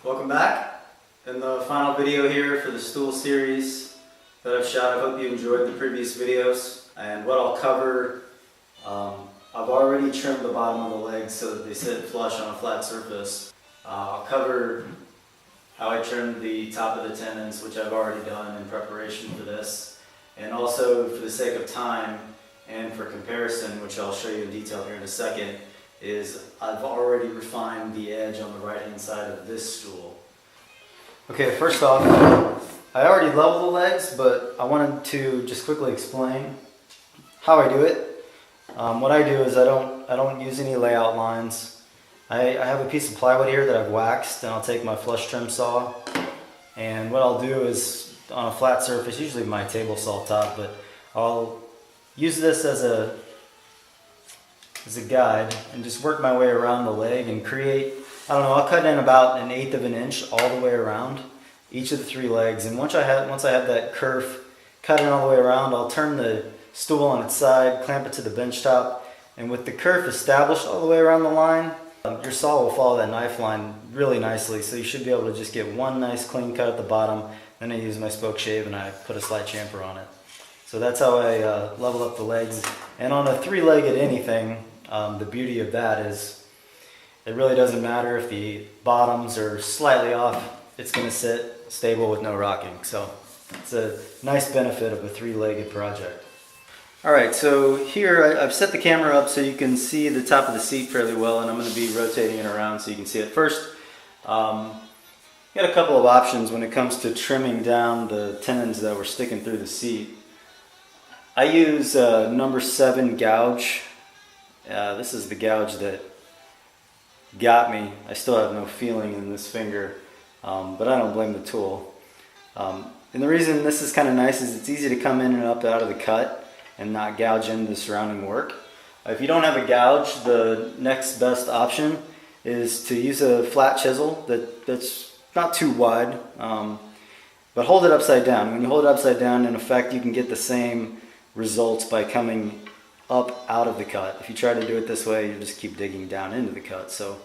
Welcome back. In the final video here for the stool series that I've shot, I hope you enjoyed the previous videos. And what I'll cover, I've already trimmed the bottom of the legs so that they sit flush on a flat surface. I'll cover how I trimmed the top of the tenons, which I've already done in preparation for this. And also, for the sake of time and for comparison, which I'll show you in detail here in a second, is I've already refined the edge on the right hand side of this stool. Okay, first off, I already leveled the legs, but I wanted to just quickly explain how I do it. What I do is I don't use any layout lines. I have a piece of plywood here that I've waxed, and I'll take my flush trim saw, and what I'll do is on a flat surface, usually my table saw top, but I'll use this as a guide and just work my way around the leg and create, I don't know, I'll cut in about 1/8 of an inch all the way around each of the 3 legs. And once I have that curve cut in all the way around, I'll turn the stool on its side, clamp it to the bench top, and with the kerf established all the way around the line, your saw will follow that knife line really nicely, so you should be able to just get one nice clean cut at the bottom. Then I use my spoke shave and I put a slight chamfer on it. So that's how I level up the legs. And on a 3-legged anything, the beauty of that is it really doesn't matter if the bottoms are slightly off, it's going to sit stable with no rocking. So it's a nice benefit of a 3-legged project. Alright, so here I've set the camera up so you can see the top of the seat fairly well, and I'm going to be rotating it around so you can see it. First, you got a couple of options when it comes to trimming down the tenons that were sticking through the seat. I use number 7 gouge. This is the gouge that got me. I still have no feeling in this finger, but I don't blame the tool. And the reason this is kind of nice is it's easy to come in and up out of the cut and not gouge into the surrounding work. If you don't have a gouge, the next best option is to use a flat chisel that's not too wide, but hold it upside down. When you hold it upside down, in effect, you can get the same results by coming up out of the cut. If you try to do it this way, you just keep digging down into the cut. So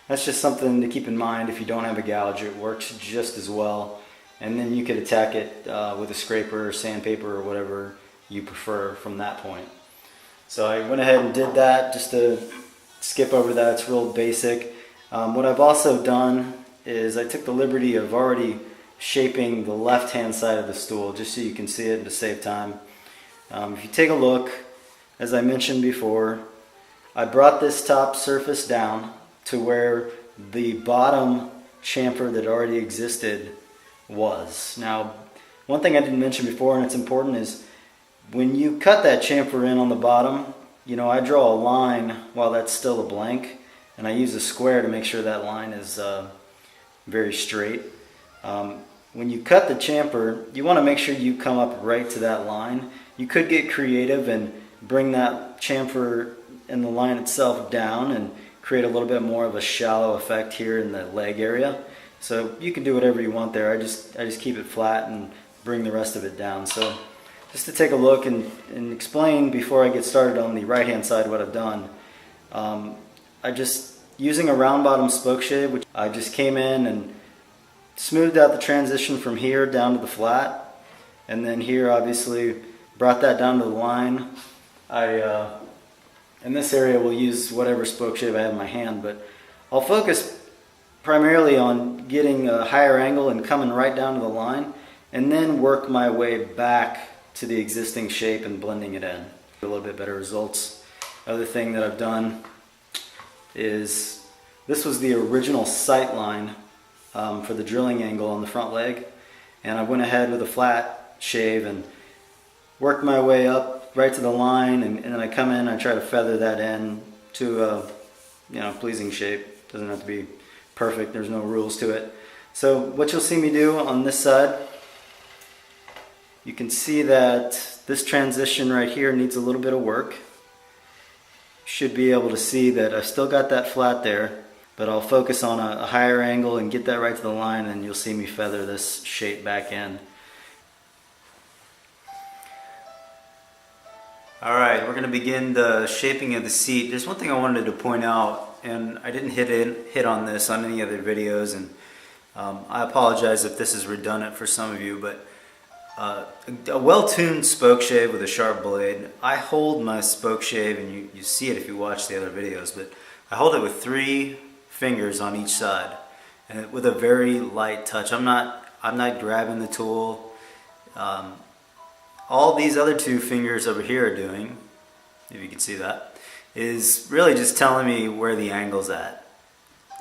that's just something to keep in mind. If you don't have a gouge, it works just as well. And then you could attack it with a scraper or sandpaper or whatever you prefer from that point. So I went ahead and did that just to skip over that. It's real basic. What I've also done is I took the liberty of already shaping the left hand side of the stool just so you can see it to save time. If you take a look, as I mentioned before, I brought this top surface down to where the bottom chamfer that already existed was. Now, one thing I didn't mention before, and it's important, is when you cut that chamfer in on the bottom, you know, I draw a line while that's still a blank, and I use a square to make sure that line is very straight. When you cut the chamfer, you want to make sure you come up right to that line. You could get creative and bring that chamfer and the line itself down and create a little bit more of a shallow effect here in the leg area. So you can do whatever you want there. I just keep it flat and bring the rest of it down. So just to take a look and explain before I get started on the right hand side what I've done. I just, using a round bottom spoke shave, which I just came in and smoothed out the transition from here down to the flat, and then here obviously brought that down to the line. In this area we'll use whatever spoke shave I have in my hand, but I'll focus primarily on getting a higher angle and coming right down to the line, and then work my way back to the existing shape and blending it in. A little bit better results. Other thing that I've done is, this was the original sight line for the drilling angle on the front leg, and I went ahead with a flat shave and worked my way up right to the line, and then I come in and I try to feather that in to a pleasing shape. Doesn't have to be perfect, there's no rules to it. So what you'll see me do on this side, you can see that this transition right here needs a little bit of work. You should be able to see that I've still got that flat there, but I'll focus on a higher angle and get that right to the line, and you'll see me feather this shape back in. Alright, we're going to begin the shaping of the seat. There's one thing I wanted to point out, and I didn't hit on this on any other videos, and I apologize if this is redundant for some of you, but a well-tuned spoke shave with a sharp blade. I hold my spoke shave, and you see it if you watch the other videos, but I hold it with 3 fingers on each side, and with a very light touch. I'm not grabbing the tool. All these other 2 fingers over here are doing, if you can see that, is really just telling me where the angle's at.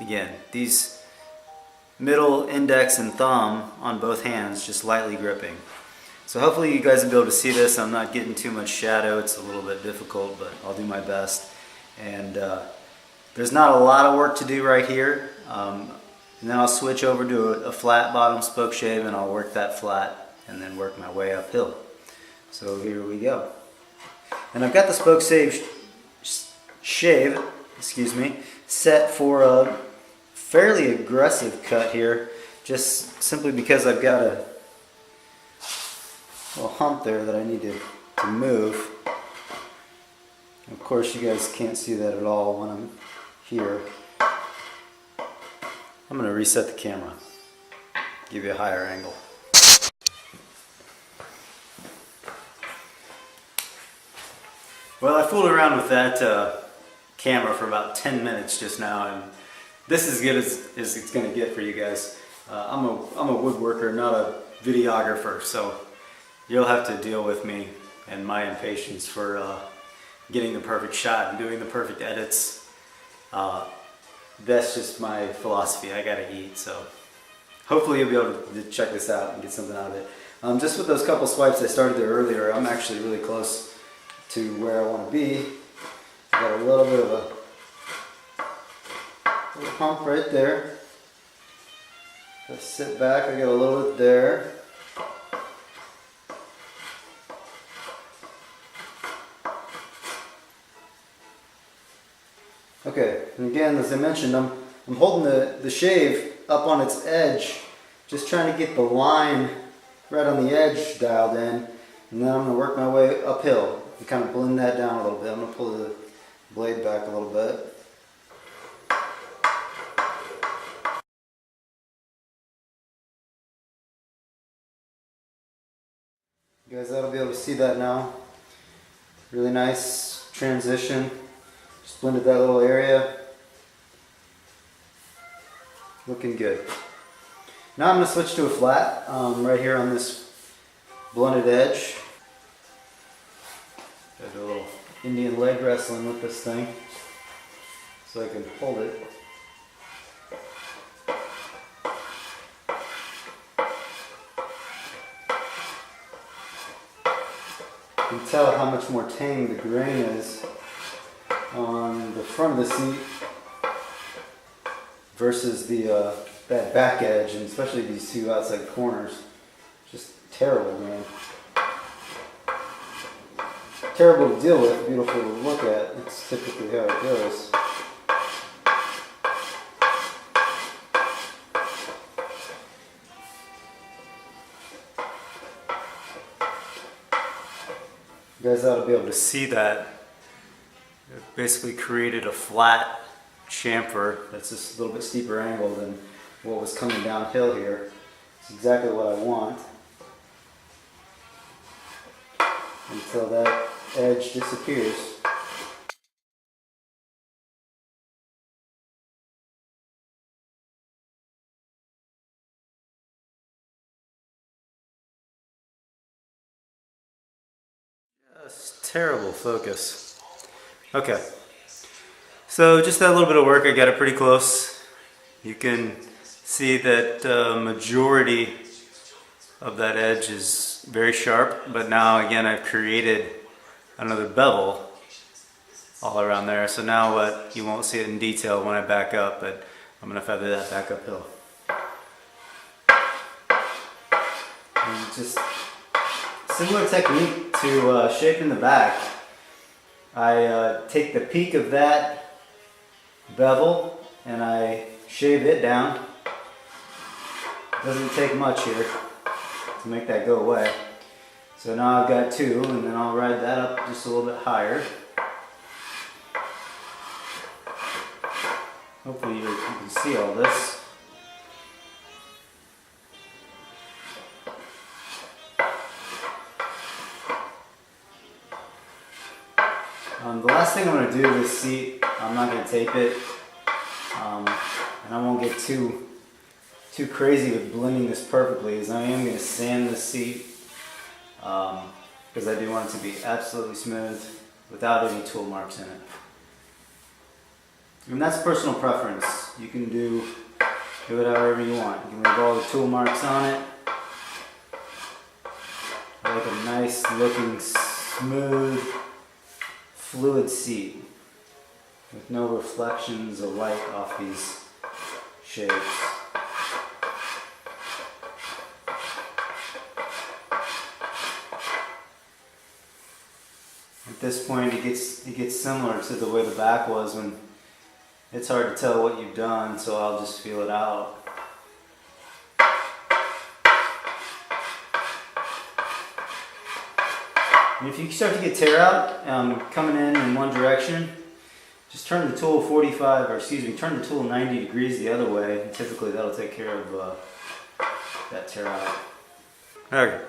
Again, these middle index and thumb on both hands just lightly gripping. So hopefully you guys will be able to see this. I'm not getting too much shadow. It's a little bit difficult, but I'll do my best. And there's not a lot of work to do right here. And then I'll switch over to a flat bottom spoke shave, and I'll work that flat and then work my way uphill. So here we go. And I've got the spoke shave, set for a fairly aggressive cut here, just simply because I've got a little hump there that I need to move. Of course, you guys can't see that at all when I'm here. I'm going to reset the camera, give you a higher angle. Well, I fooled around with that camera for about 10 minutes just now, and this is as good as it's going to get for you guys. I'm a woodworker, not a videographer, so you'll have to deal with me and my impatience for getting the perfect shot and doing the perfect edits. That's just my philosophy. I gotta eat, so hopefully you'll be able to check this out and get something out of it. Just with those couple swipes I started there earlier, I'm actually really close to where I want to be. I got a little bit of a little hump right there. If I sit back, I got a little bit there. Okay, and again, as I mentioned, I'm holding the shave up on its edge, just trying to get the line right on the edge dialed in, and then I'm going to work my way uphill and kind of blend that down a little bit. I'm going to pull the blade back a little bit. You guys ought to be able to see that now. Really nice transition. Just blended that little area. Looking good. Now I'm going to switch to a flat right here on this blunted edge. Got a little Indian leg wrestling with this thing so I can hold it. You can tell how much more tame the grain is on the front of the seat versus the that back edge, and especially these 2 outside corners. Just terrible grain. Terrible to deal with, beautiful to look at. It's typically how it goes. You guys ought to be able to see that. It basically created a flat chamfer that's just a little bit steeper angle than what was coming downhill here. It's exactly what I want. Until that edge disappears. Just terrible focus. Okay. So just that little bit of work, I got it pretty close. You can see that majority of that edge is very sharp, but now again I've created another bevel all around there. So now what, you won't see it in detail when I back up, but I'm going to feather that back uphill. And just similar technique to shaping the back. I take the peak of that bevel and I shave it down. Doesn't take much here to make that go away. So now I've got 2, and then I'll ride that up just a little bit higher. Hopefully you can see all this. The last thing I'm going to do with this seat, I'm not going to tape it, and I won't get too crazy with blending this perfectly, is I am going to sand this seat, because I do want it to be absolutely smooth without any tool marks in it. And that's personal preference. You can do it however you want. You can leave all the tool marks on it. I like a nice looking, smooth, fluid seat with no reflections of light off these shapes. At this point it gets similar to the way the back was, when it's hard to tell what you've done, so I'll just feel it out. And if you start to get tear out coming in one direction, just turn the tool 90 degrees the other way, and typically that'll take care of that tear out. Okay,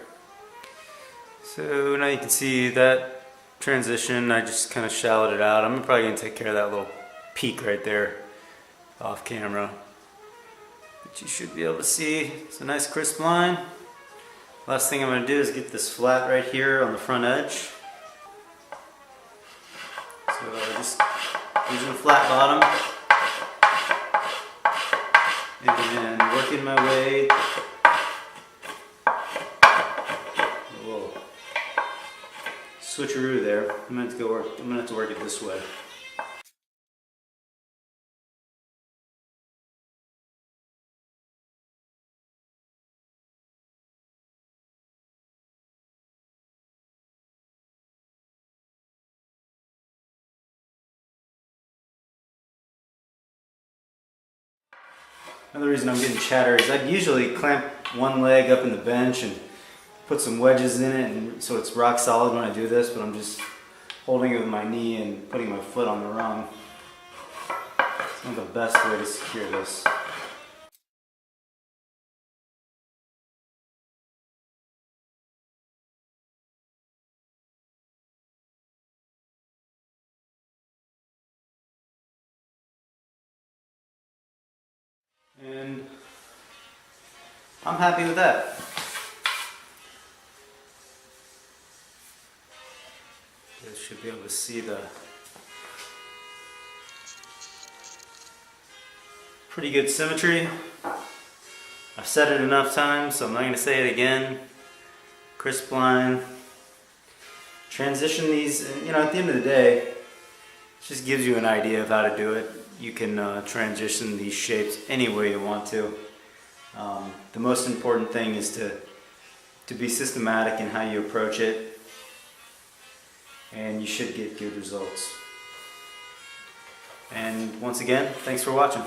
so now you can see that transition. I just kind of shallowed it out. I'm probably going to take care of that little peak right there off camera, but you should be able to see it's a nice crisp line. Last thing I'm going to do is get this flat right here on the front edge. So just using a flat bottom and then working my way. Whoa. Switcheroo there. I'm going to have to work it this way. Another reason I'm getting chatter is I'd usually clamp one leg up in the bench and put some wedges in it, and so it's rock solid when I do this, but I'm just holding it with my knee and putting my foot on the rung. It's not the best way to secure this. And I'm happy with that. You should be able to see the pretty good symmetry. I've said it enough times, so I'm not going to say it again. Crisp line. Transition these, and, at the end of the day, it just gives you an idea of how to do it. You can transition these shapes any way you want to. The most important thing is to be systematic in how you approach it, and you should get good results. And once again, thanks for watching.